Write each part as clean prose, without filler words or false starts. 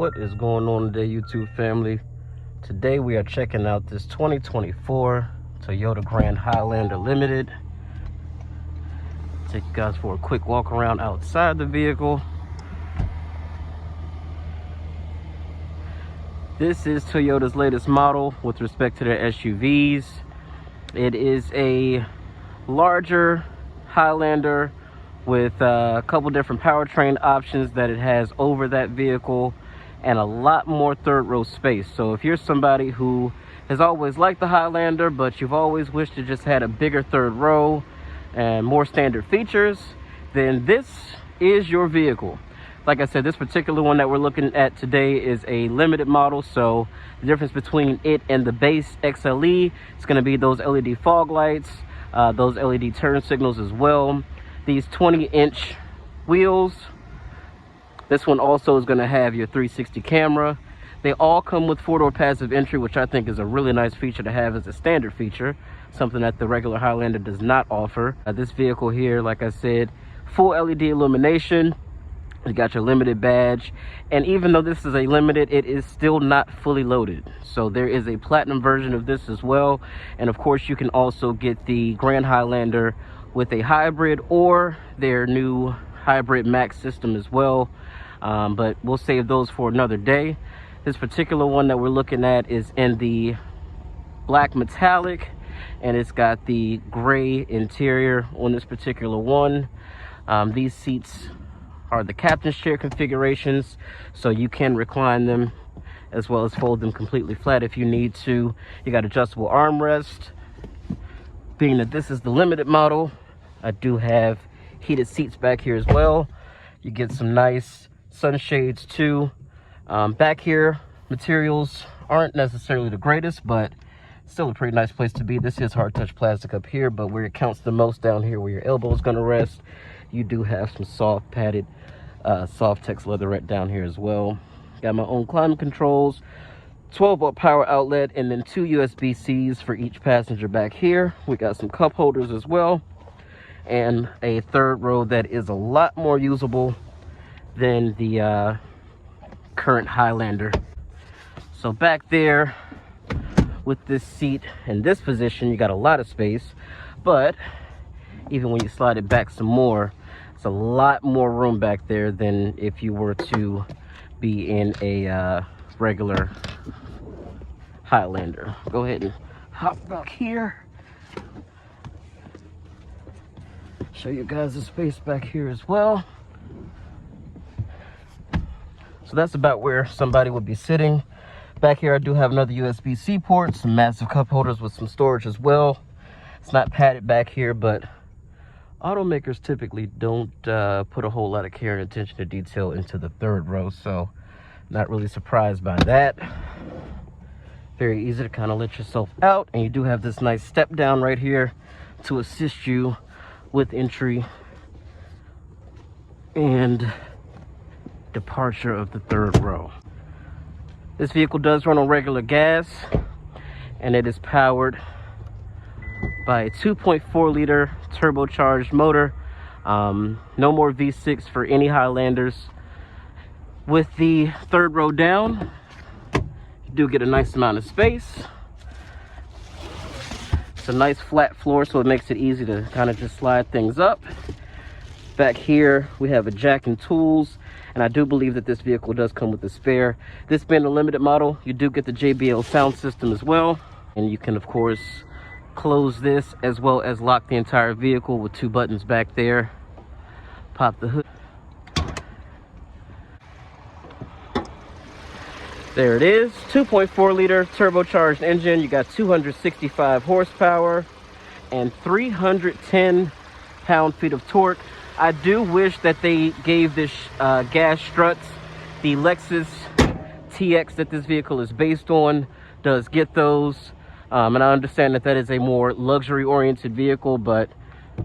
What is going on today, YouTube family? Today we are checking out this 2024 Toyota Grand Highlander Limited. Take you guys for a quick walk around outside the vehicle. This is Toyota's latest model with respect to their SUVs. It is a larger Highlander with a couple different powertrain options that it has over that vehicle, and a lot more third row space. So if you're somebody who has always liked the Highlander, but you've always wished it just had a bigger third row and more standard features, then this is your vehicle. Like I said, this particular one that we're looking at today is a limited model, so the difference between it and the base XLE is going to be those LED fog lights, those LED turn signals as well. These 20-inch wheels. This one also is going to have your 360 camera. They all come with four-door passive entry, which I think is a really nice feature to have as a standard feature, something that the regular Highlander does not offer. This vehicle here, like I said, full LED illumination. You got your limited badge, and even though this is a limited, it is still not fully loaded. So there is a platinum version of this as well, and of course you can also get the Grand Highlander with a hybrid or their new hybrid max system as well. But we'll save those for another day. This particular one that we're looking at is in the black metallic, and it's got the gray interior on this particular one. These seats are the captain's chair configurations, so you can recline them as well as fold them completely flat if you need to. You got adjustable armrest. Being that this is the limited model, I do have heated seats back here as well. You get some nice sunshades too. Back here, materials aren't necessarily the greatest, but still a pretty nice place to be. This is hard touch plastic up here, but where it counts the most down here where your elbow is going to rest, you do have some soft padded soft tex leatherette down here as well. Got my own climate controls, 12-volt power outlet, and then 2 USB-Cs for each passenger back here. We got some cup holders as well, and a third row that is a lot more usable than the current Highlander. So back there with this seat in this position, you got a lot of space, but even when you slide it back some more, it's a lot more room back there than if you were to be in a regular Highlander. Go ahead and hop back here. Show you guys the space back here as well. So that's about where somebody would be sitting. Back here I do have another USB-C port, some massive cup holders with some storage as well. It's not padded back here, but automakers typically don't put a whole lot of care and attention to detail into the third row, so not really surprised by that. Very easy to kind of let yourself out, and you do have this nice step down right here to assist you with entry and departure of the third row. This vehicle does run on regular gas, and it is powered by a 2.4 liter turbocharged motor. No more V6 for any Highlanders. With the third row down, you do get a nice amount of space. It's a nice flat floor, so it makes it easy to kind of just slide things up. Back here we have a jack and tools, and I do believe that this vehicle does come with a spare. This being a limited model, you do get the JBL sound system as well, and you can of course close this as well as lock the entire vehicle with 2 buttons back there. Pop the hood. There it is, 2.4 liter turbocharged engine. You got 265 horsepower and 310 pound-feet of torque. I do wish that they gave this gas struts. The Lexus TX that this vehicle is based on does get those. And I understand that that is a more luxury-oriented vehicle, but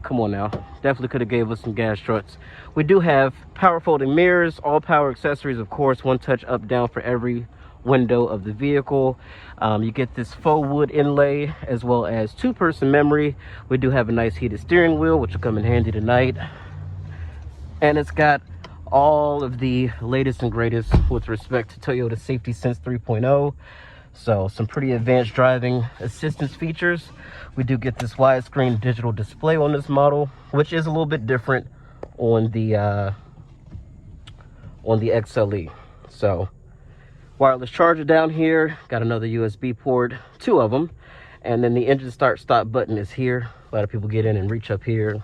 come on now. Definitely could have gave us some gas struts. We do have power folding mirrors, all power accessories, of course, 1 touch up, down for every window of the vehicle. You get this faux wood inlay as well as 2-person memory. We do have a nice heated steering wheel, which will come in handy tonight. And it's got all of the latest and greatest with respect to Toyota Safety Sense 3.0. So some pretty advanced driving assistance features. We do get this widescreen digital display on this model, which is a little bit different on the XLE. So wireless charger down here, got another USB port, 2 of them, and then the engine start stop button is here. A lot of people get in and reach up here,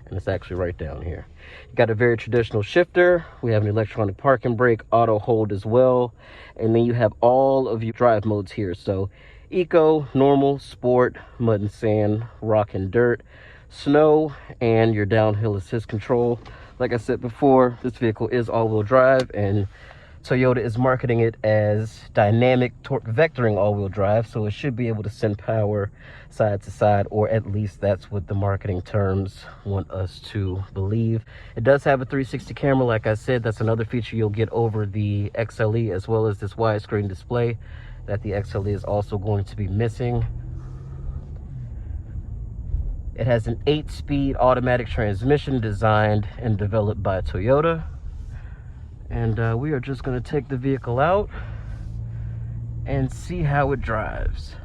and it's actually right down here. You got a very traditional shifter. We have an electronic parking brake, auto hold as well, and then you have all of your drive modes here. So eco, normal, sport, mud and sand, rock and dirt, snow, and your downhill assist control. Like I said before, this vehicle is all-wheel drive, and Toyota is marketing it as dynamic torque vectoring all-wheel drive, so it should be able to send power side to side, or at least that's what the marketing terms want us to believe. It does have a 360 camera. Like I said, that's another feature you'll get over the XLE, as well as this widescreen display that the XLE is also going to be missing. It has an 8-speed automatic transmission designed and developed by Toyota. And we are just going to take the vehicle out and see how it drives.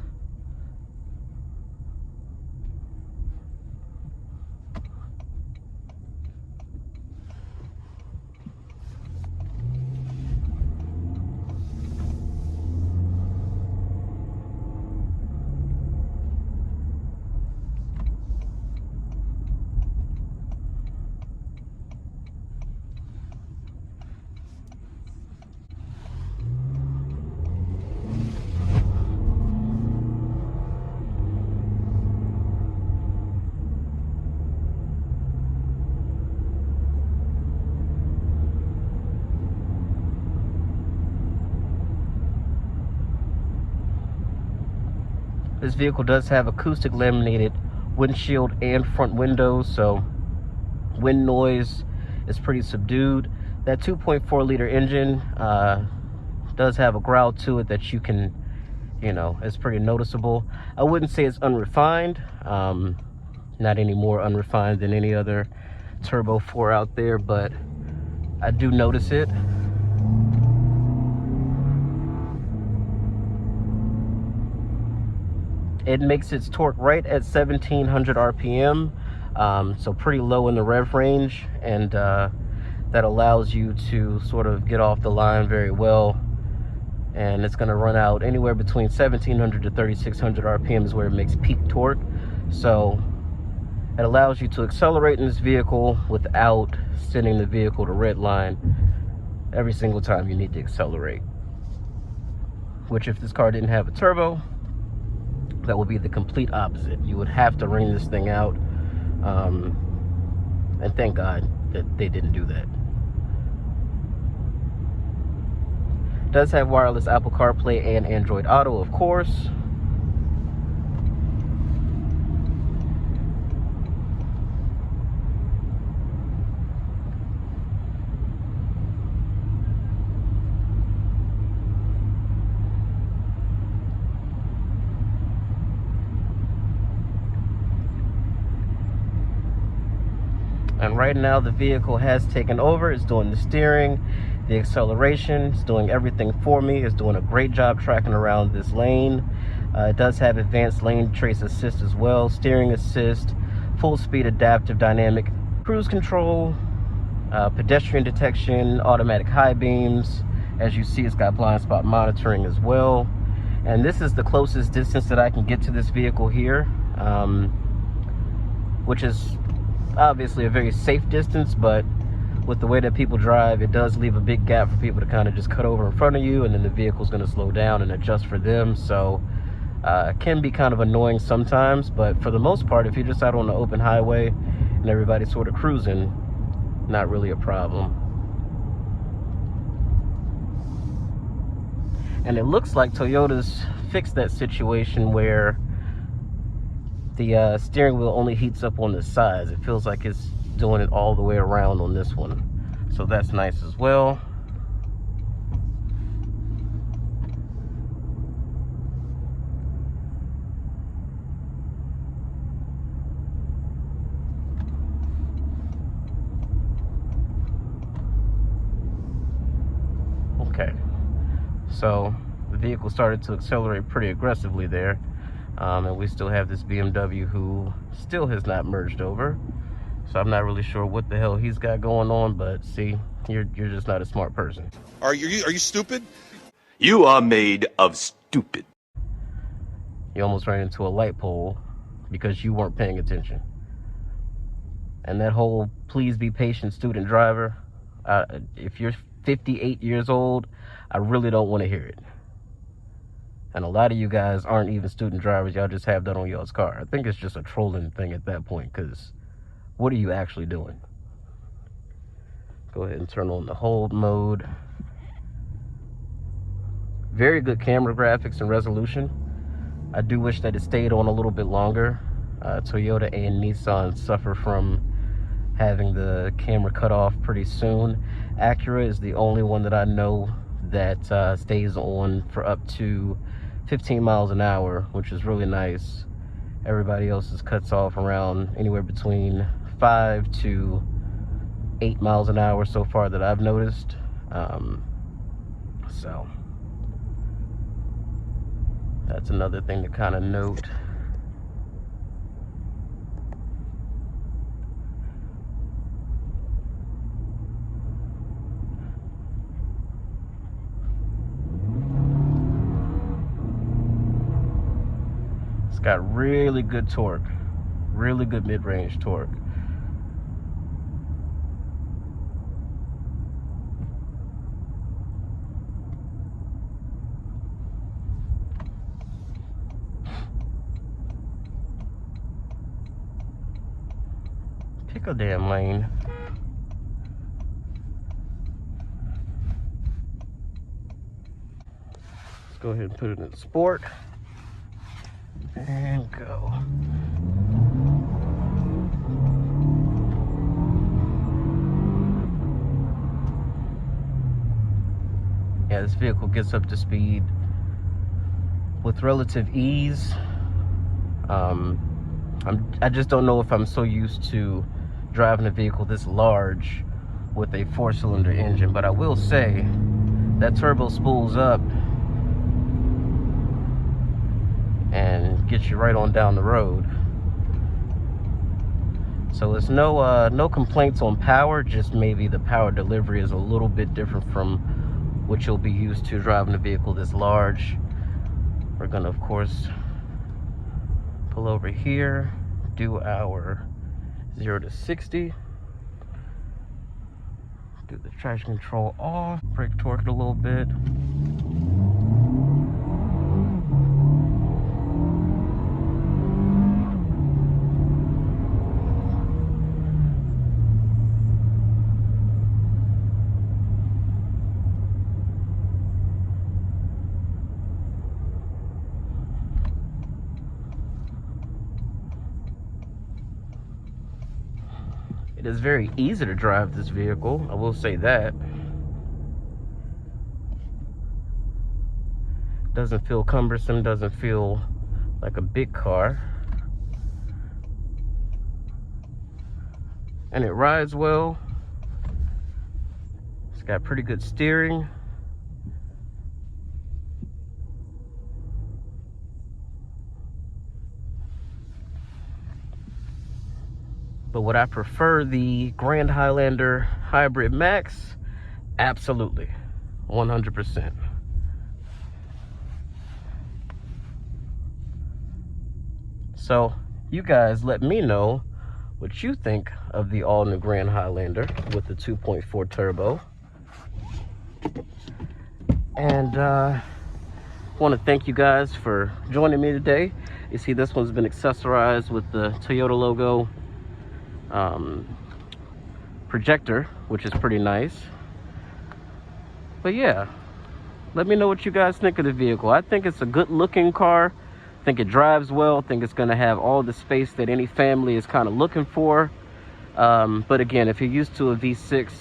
This vehicle does have acoustic laminated windshield and front windows, so wind noise is pretty subdued. That 2.4 liter engine does have a growl to it that you can, it's pretty noticeable. I wouldn't say it's unrefined, not any more unrefined than any other Turbo 4 out there, but I do notice it. It makes its torque right at 1700 RPM, so pretty low in the rev range, and that allows you to sort of get off the line very well. And it's going to run out anywhere between 1700 to 3600 RPM is where it makes peak torque. So it allows you to accelerate in this vehicle without sending the vehicle to red line every single time you need to accelerate. Which, if this car didn't have a turbo, that would be the complete opposite. You would have to wring this thing out, and thank God that they didn't do that. It does have wireless Apple CarPlay and Android Auto, of course. And right now the vehicle has taken over. It's doing the steering, the acceleration, it's doing everything for me. It's doing a great job tracking around this lane. It does have advanced lane trace assist as well, steering assist, full speed adaptive dynamic cruise control, pedestrian detection, automatic high beams. As you see, it's got blind spot monitoring as well. And this is the closest distance that I can get to this vehicle here, which is obviously a very safe distance, but with the way that people drive, it does leave a big gap for people to kind of just cut over in front of you, and then the vehicle's going to slow down and adjust for them. So it can be kind of annoying sometimes, but for the most part, if you're just out on the open highway and everybody's sort of cruising, not really a problem. And it looks like Toyota's fixed that situation where the steering wheel only heats up on the sides. It feels like it's doing it all the way around on this one, so that's nice as well. So the vehicle started to accelerate pretty aggressively there. And we still have this BMW who still has not merged over. So I'm not really sure what the hell he's got going on, but see, you're just not a smart person. Are you stupid? You are made of stupid. You almost ran into a light pole because you weren't paying attention. And that whole please be patient student driver, if you're 58 years old, I really don't want to hear it. And a lot of you guys aren't even student drivers. Y'all just have that on y'all's car. I think it's just a trolling thing at that point, because what are you actually doing? Go ahead and turn on the hold mode. Very good camera graphics and resolution. I do wish that it stayed on a little bit longer. Toyota and Nissan suffer from having the camera cut off pretty soon. Acura is the only one that I know that stays on for up to 15 miles an hour, which is really nice. Everybody else's cuts off around anywhere between 5 to 8 miles an hour so far that I've noticed. So that's another thing to kind of note. It's got really good torque, really good mid-range torque. Pick a damn lane. Let's go ahead and put it in sport. And go. Yeah, this vehicle gets up to speed with relative ease. I just don't know if I'm so used to driving a vehicle this large with a 4-cylinder engine, but I will say that turbo spools up and gets you right on down the road. So it's no complaints on power, just maybe the power delivery is a little bit different from what you'll be used to driving a vehicle this large. We're gonna, of course, pull over here, do our 0 to 60, do the traction control off, brake torque it a little bit. It is very easy to drive this vehicle, I will say that. Doesn't feel cumbersome, doesn't feel like a big car. And it rides well. It's got pretty good steering. But would I prefer the Grand Highlander Hybrid Max? Absolutely, 100%. So you guys let me know what you think of the all-new Grand Highlander with the 2.4 turbo. And I want to thank you guys for joining me today. You see, this one's been accessorized with the Toyota logo projector, which is pretty nice. But yeah, let me know what you guys think of the vehicle. I think it's a good looking car. I think it drives well. I think it's going to have all the space that any family is kind of looking for. But again, if you're used to a V6,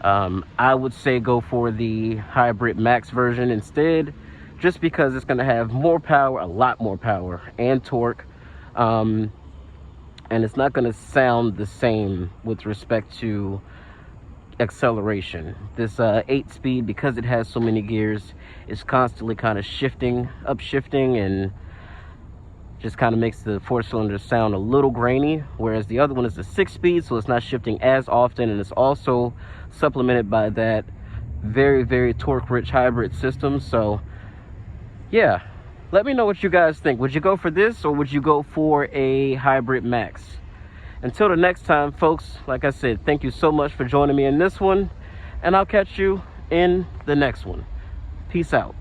I would say go for the Hybrid Max version instead, just because it's going to have more power, a lot more power and torque. And it's not going to sound the same with respect to acceleration. This 8-speed, because it has so many gears, is constantly kind of upshifting, and just kind of makes the 4-cylinder sound a little grainy, whereas the other one is a 6-speed, so it's not shifting as often, and it's also supplemented by that very, very torque-rich hybrid system. So yeah, let me know what you guys think. Would you go for this, or would you go for a hybrid max? Until the next time, folks, like I said, thank you so much for joining me in this one, and I'll catch you in the next one. Peace out.